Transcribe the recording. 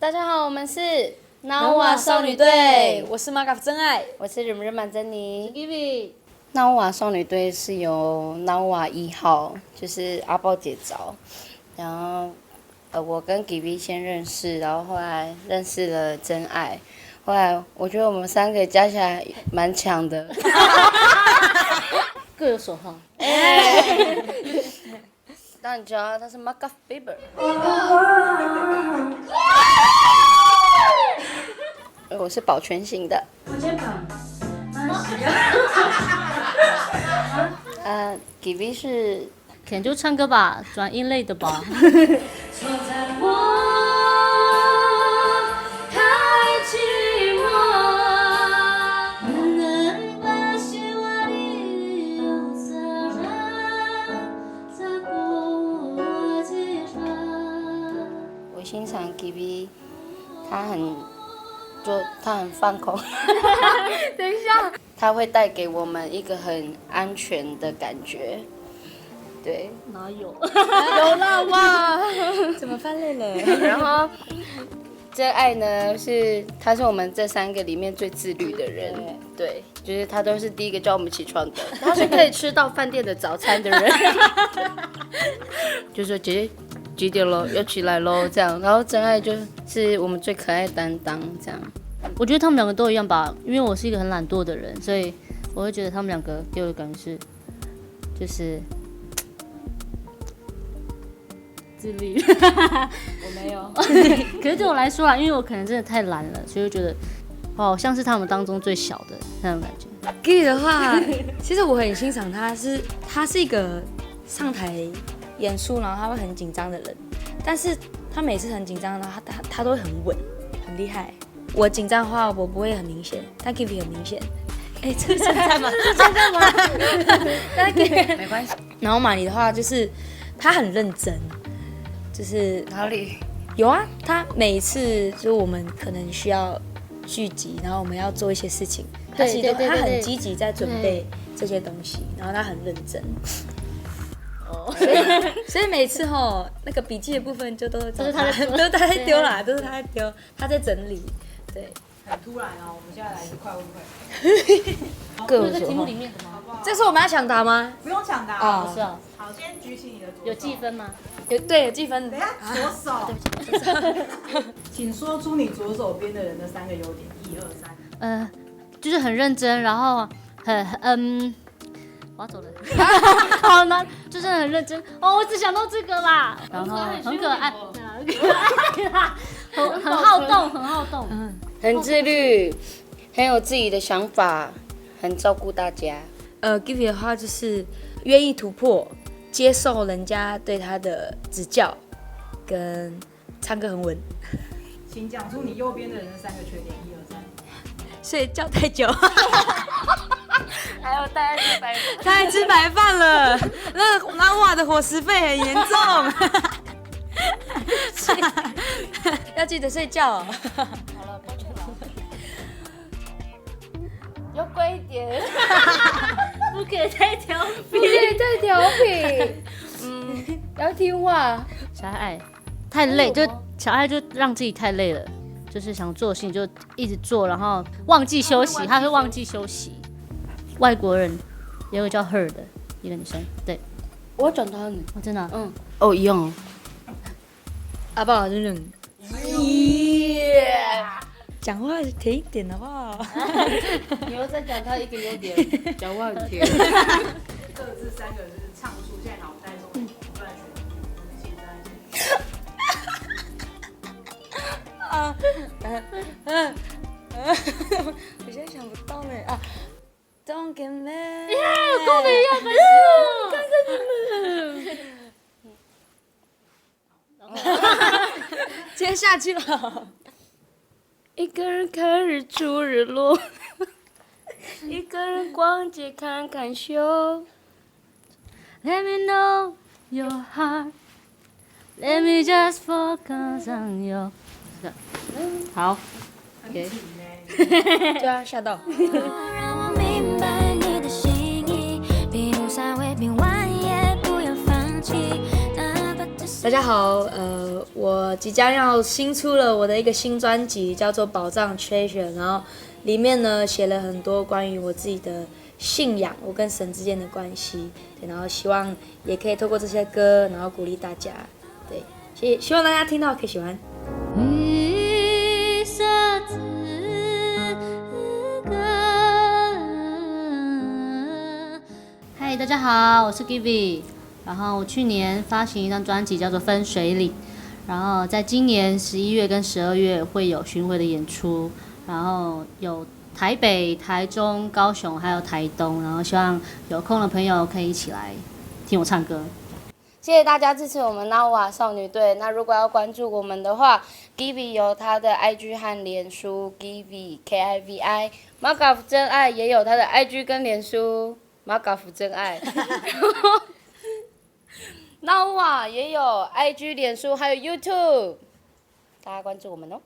大家好，我们是南瓦少女队，我是马嘎夫真爱，我是日满珍妮。Givi。南瓦少女队是由南瓦1号，就是阿豹姐找，然后我跟 Givi 先认识，然后后来认识了真爱，后来我觉得我们3个加起来蛮强的，各有所好。那你知道他是 Maga Fever。我是保全型的。我肩膀。Givi 是，可能就唱歌吧，转音类的吧。错在我太寂寞，能把希望里有洒在过街上。我欣赏 Givi， 他很放空。等一下，他会带给我们一个很安全的感觉。对，哪有？有啦哇！怎么翻累了？然后真爱呢，他是我们这3个里面最自律的人。对，就是他都是第一个叫我们起床的，他是可以吃到饭店的早餐的人。就说姐姐几点了，要起来咯这样。然后真爱就是我们最可爱的担当这样。我觉得他们2个都一样吧，因为我是一个很懒惰的人，所以我会觉得他们2个给我的感觉是，就是自律。我没有。可是对我来说啦，因为我可能真的太懒了，所以我觉得，好像是他们当中最小的那种感觉。Givi 的话，其实我很欣赏他是一个上台演出，然后他会很紧张的人，但是他每次很紧张，然后他都会很稳，很厉害。我紧张的话，我不会很明显，但 Givi 很明显。哎，这是称赞吗？是称赞吗？但 Givi 没关系。然后马尼的话，就是他很认真，就是哪里？有啊，他每一次就是我们可能需要聚集，然后我们要做一些事情，他其实他很积极在准备这些东西，然后他很认真。所以每次那个笔记的部分都是他在丢啦，都是他在丢，他在整理。对，很突然哦，我们现在来一个快问快。各有所好在题目里。面的吗？这是我们要抢答吗？不用抢答哦不是啊，好，先举起你的左手。有计分吗？对，有计分。等一下，左手。请说出你左手边的人的3个优点。1、2、3。就是很认真，然后我要走了，好难，就是很认真哦，我只想到这个啦，然后很可爱，很好动，很好动，很自律，很有自己的想法，很照顾大家。Givi 的话就是愿意突破，接受人家对他的指教，跟唱歌很稳。请讲出你右边的人的3个缺点。1、2、3。睡觉太久，还有大家吃白饭。他还吃白饭了，那个南瓦的伙食费很严重，要记得睡觉。好了，抱歉了。要乖一点，不可以太调皮，不可以太调皮。要听话。小爱太累，就小爱就让自己太累了。就是想做的事情就一直做，然后忘记休息，他会忘记休息。外国人有个叫 Her 的一个女生，对，我转他呢。真的啊、哦，一样哦。阿爸忍忍，讲话甜一点好不好？你又再讲他一个优点，讲话很甜。各自3个就是唱不出，现在脑袋中不断选。我现在想不到呢啊 ！Don't get mad， 跟我们一样本事哦。接下去了。一个人看日出日落，一个人逛街看看秀。Let me know your heart, let me just focus on you。好，很紧对啊，吓到。让我明白你的心意，比如山未必弯，也不要放弃，哪怕只是。大家好，我即将要新出了我的一个新专辑，叫做《宝藏 Treasure》，然后里面呢写了很多关于我自己的信仰，我跟神之间的关系，对，然后希望也可以透过这些歌，然后鼓励大家，对，希望大家听到可以喜欢。一色子歌。嗨，大家好，我是 Givy。然后我去年发行一张专辑叫做《分水岭》，然后在今年11月跟12月会有巡回的演出，然后有台北、台中、高雄还有台东，然后希望有空的朋友可以一起来听我唱歌。谢谢大家支持我们 Nawa 少女队。那如果要关注我们的话 ，Givy 有他的 IG 和脸书 ，Givy KIVI， 马嘎夫真爱也有他的 IG 跟脸书，马嘎夫真爱。Nawa 也有 IG、脸书还有 YouTube，大家关注我们哦。